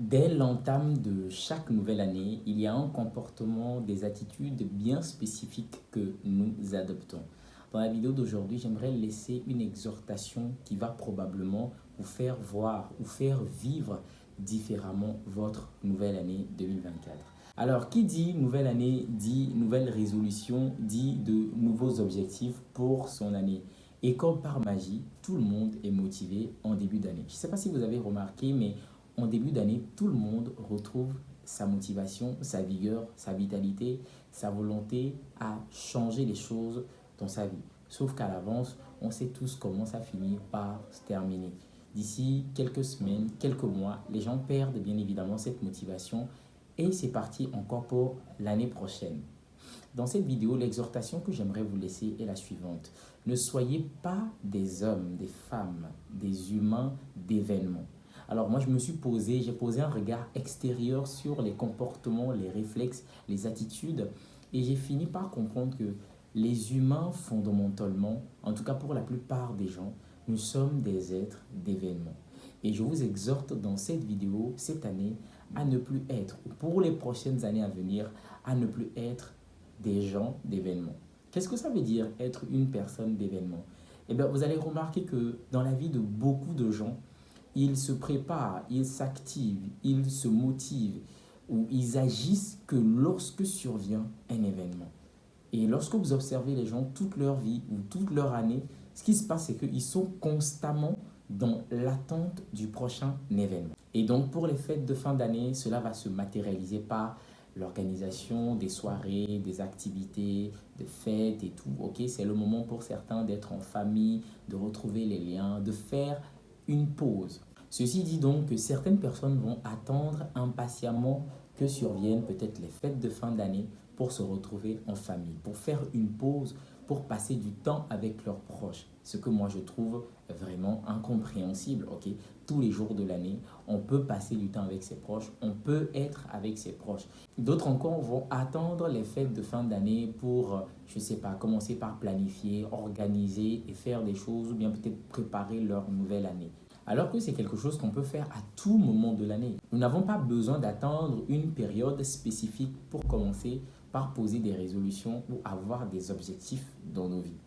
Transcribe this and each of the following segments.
Dès l'entame de chaque nouvelle année, il y a un comportement, des attitudes bien spécifiques que nous adoptons. Dans la vidéo d'aujourd'hui, j'aimerais laisser une exhortation qui va probablement vous faire voir ou faire vivre différemment votre nouvelle année 2024. Alors, qui dit nouvelle année, dit nouvelle résolution, dit de nouveaux objectifs pour son année. Et comme par magie, tout le monde est motivé en début d'année. Je ne sais pas si vous avez remarqué, mais en début d'année, tout le monde retrouve sa motivation, sa vigueur, sa vitalité, sa volonté à changer les choses dans sa vie. Sauf qu'à l'avance, on sait tous comment ça finit par se terminer. D'ici quelques semaines, quelques mois, les gens perdent bien évidemment cette motivation et c'est parti encore pour l'année prochaine. Dans cette vidéo, l'exhortation que j'aimerais vous laisser est la suivante. Ne soyez pas des hommes, des femmes, des humains d'événements. Alors moi, j'ai posé un regard extérieur sur les comportements, les réflexes, les attitudes et j'ai fini par comprendre que les humains, fondamentalement, en tout cas pour la plupart des gens, nous sommes des êtres d'événements. Et je vous exhorte dans cette vidéo, cette année, à ne plus être, ou pour les prochaines années à venir, à ne plus être des gens d'événements. Qu'est-ce que ça veut dire être une personne d'événement? Eh bien, vous allez remarquer que dans la vie de beaucoup de gens, ils se préparent, ils s'activent, ils se motivent ou ils agissent que lorsque survient un événement. Et lorsque vous observez les gens toute leur vie ou toute leur année, ce qui se passe, c'est qu'ils sont constamment dans l'attente du prochain événement. Et donc, pour les fêtes de fin d'année, cela va se matérialiser par l'organisation des soirées, des activités, des fêtes et tout. Ok, c'est le moment pour certains d'être en famille, de retrouver les liens, de faire une pause. Ceci dit donc que certaines personnes vont attendre impatiemment que surviennent peut-être les fêtes de fin d'année pour se retrouver en famille, pour faire une pause, pour passer du temps avec leurs proches. Ce que moi je trouve vraiment incompréhensible. Ok, tous les jours de l'année, on peut passer du temps avec ses proches, on peut être avec ses proches. D'autres encore vont attendre les fêtes de fin d'année pour, je ne sais pas, commencer par planifier, organiser et faire des choses ou bien peut-être préparer leur nouvelle année. Alors que c'est quelque chose qu'on peut faire à tout moment de l'année. Nous n'avons pas besoin d'attendre une période spécifique pour commencer par poser des résolutions ou avoir des objectifs dans nos vies.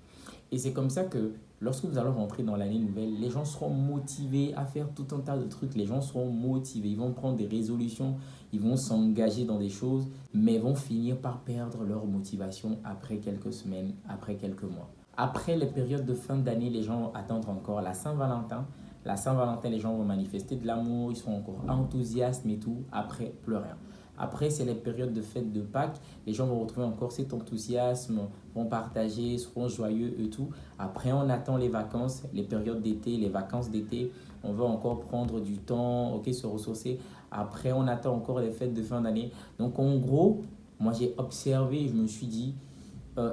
Et c'est comme ça que lorsque nous allons rentrer dans l'année nouvelle, les gens seront motivés à faire tout un tas de trucs. Les gens seront motivés, ils vont prendre des résolutions, ils vont s'engager dans des choses, mais vont finir par perdre leur motivation après quelques semaines, après quelques mois. Après les périodes de fin d'année, les gens attendent encore la Saint-Valentin. La Saint-Valentin, les gens vont manifester de l'amour, ils sont encore enthousiastes et tout. Après, plus rien. Après, c'est les périodes de fête de Pâques. Les gens vont retrouver encore cet enthousiasme, vont partager, seront joyeux et tout. Après, on attend les vacances, les périodes d'été, les vacances d'été. On va encore prendre du temps, ok, se ressourcer. Après, on attend encore les fêtes de fin d'année. Donc, en gros, moi, j'ai observé, je me suis dit,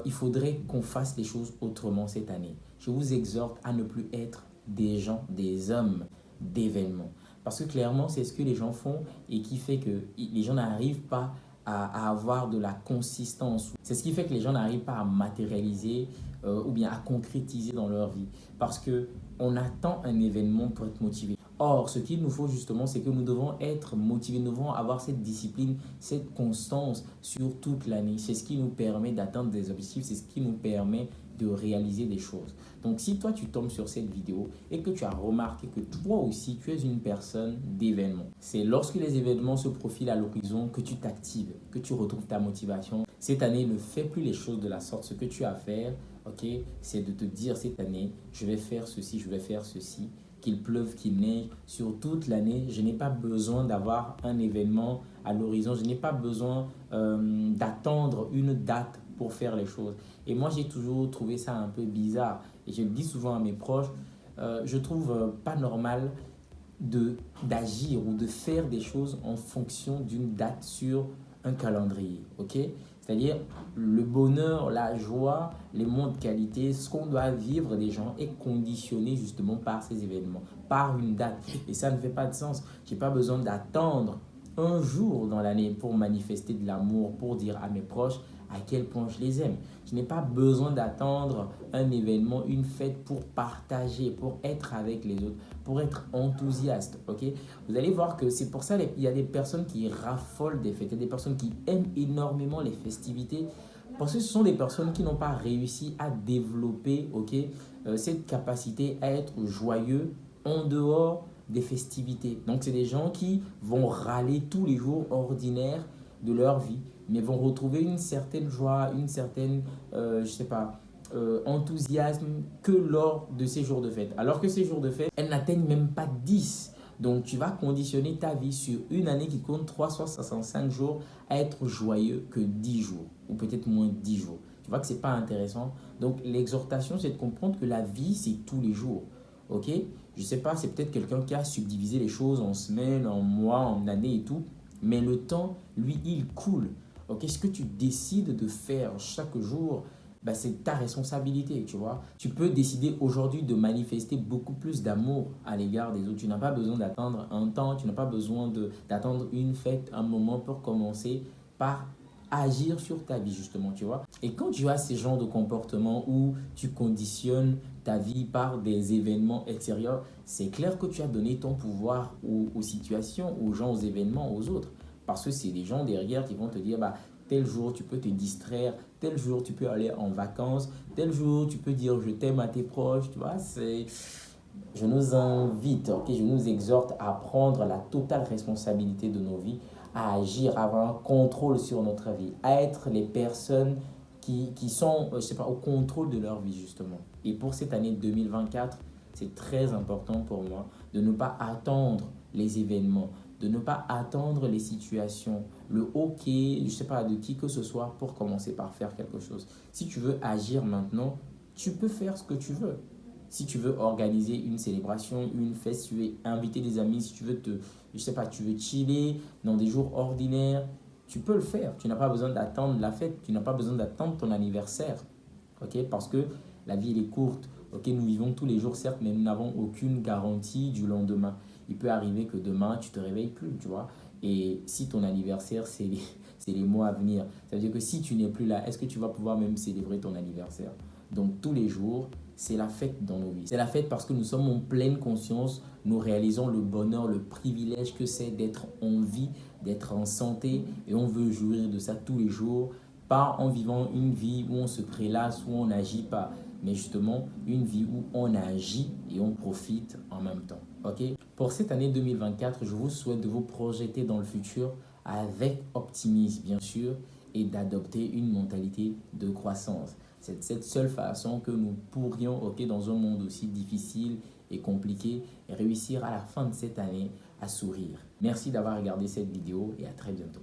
il faudrait qu'on fasse les choses autrement cette année. Je vous exhorte à ne plus être des gens, des hommes d'événements. Parce que clairement, c'est ce que les gens font et qui fait que les gens n'arrivent pas à avoir de la consistance. C'est ce qui fait que les gens n'arrivent pas à matérialiser ou bien à concrétiser dans leur vie. Parce qu'on attend un événement pour être motivé. Or, ce qu'il nous faut justement, c'est que nous devons être motivés, nous devons avoir cette discipline, cette constance sur toute l'année. C'est ce qui nous permet d'atteindre des objectifs, c'est ce qui nous permet de réaliser des choses. Donc, si toi, tu tombes sur cette vidéo et que tu as remarqué que toi aussi, tu es une personne d'événement, c'est lorsque les événements se profilent à l'horizon que tu t'actives, que tu retrouves ta motivation. Cette année, ne fais plus les choses de la sorte. Ce que tu as à faire, ok, c'est de te dire cette année, je vais faire ceci, je vais faire ceci. Qu'il pleuve, qu'il neige, sur toute l'année, je n'ai pas besoin d'avoir un événement à l'horizon. Je n'ai pas besoin d'attendre une date pour faire les choses. Et moi, j'ai toujours trouvé ça un peu bizarre. Et je le dis souvent à mes proches, je trouve pas normal d'agir ou de faire des choses en fonction d'une date sur un calendrier. Ok? C'est-à-dire le bonheur, la joie, les moments de qualité, ce qu'on doit vivre des gens est conditionné justement par ces événements, par une date. Et ça ne fait pas de sens. Je n'ai pas besoin d'attendre un jour dans l'année pour manifester de l'amour, pour dire à mes proches, à quel point je les aime. Je n'ai pas besoin d'attendre un événement, une fête pour partager, pour être avec les autres, pour être enthousiaste. Ok? Vous allez voir que c'est pour ça qu'il y a des personnes qui raffolent des fêtes, il y a des personnes qui aiment énormément les festivités parce que ce sont des personnes qui n'ont pas réussi à développer cette capacité à être joyeux en dehors des festivités. Donc, c'est des gens qui vont râler tous les jours ordinaires de leur vie, mais vont retrouver une certaine joie, une certaine, je sais pas, enthousiasme que lors de ces jours de fête. Alors que ces jours de fête, elles n'atteignent même pas 10. Donc, tu vas conditionner ta vie sur une année qui compte 365 jours à être joyeux que 10 jours, ou peut-être moins 10 jours. Tu vois que ce n'est pas intéressant. Donc, l'exhortation, c'est de comprendre que la vie, c'est tous les jours. Ok? Je sais pas, c'est peut-être quelqu'un qui a subdivisé les choses en semaines, en mois, en années et tout. Mais le temps, lui, il coule. Ok? Ce que tu décides de faire chaque jour, bah, c'est ta responsabilité, tu vois. Tu peux décider aujourd'hui de manifester beaucoup plus d'amour à l'égard des autres. Tu n'as pas besoin d'attendre un temps, tu n'as pas besoin d'attendre une fête, un moment pour commencer par agir sur ta vie, justement, tu vois. Et quand tu as ces genres de comportements où tu conditionnes ta vie par des événements extérieurs, c'est clair que tu as donné ton pouvoir aux situations, aux gens, aux événements, aux autres. Parce que c'est des gens derrière qui vont te dire, bah, tel jour tu peux te distraire, tel jour tu peux aller en vacances, tel jour tu peux dire je t'aime à tes proches, tu vois. Je nous invite, ok, je nous exhorte à prendre la totale responsabilité de nos vies, à agir, à avoir un contrôle sur notre vie, à être les personnes qui sont, je sais pas, au contrôle de leur vie justement. Et pour cette année 2024, c'est très important pour moi de ne pas attendre les événements, de ne pas attendre les situations, le OK, je sais pas, de qui que ce soit pour commencer par faire quelque chose. Si tu veux agir maintenant, tu peux faire ce que tu veux. Si tu veux organiser une célébration, une fête, si tu veux inviter des amis, si tu veux je sais pas, tu veux chiller dans des jours ordinaires, tu peux le faire. Tu n'as pas besoin d'attendre la fête, tu n'as pas besoin d'attendre ton anniversaire. Ok? Parce que la vie, elle est courte. Ok? Nous vivons tous les jours, certes, mais nous n'avons aucune garantie du lendemain. Il peut arriver que demain, tu te réveilles plus, tu vois. Et si ton anniversaire, c'est les mois à venir, ça veut dire que si tu n'es plus là, est-ce que tu vas pouvoir même célébrer ton anniversaire? Donc, tous les jours, c'est la fête dans nos vies. C'est la fête parce que nous sommes en pleine conscience, nous réalisons le bonheur, le privilège que c'est d'être en vie, d'être en santé et on veut jouir de ça tous les jours, pas en vivant une vie où on se prélasse, où on n'agit pas, mais justement une vie où on agit et on profite en même temps. Ok? Pour cette année 2024, je vous souhaite de vous projeter dans le futur avec optimisme, bien sûr, et d'adopter une mentalité de croissance. C'est cette seule façon que nous pourrions, ok, dans un monde aussi difficile et compliqué, réussir à la fin de cette année à sourire. Merci d'avoir regardé cette vidéo et à très bientôt.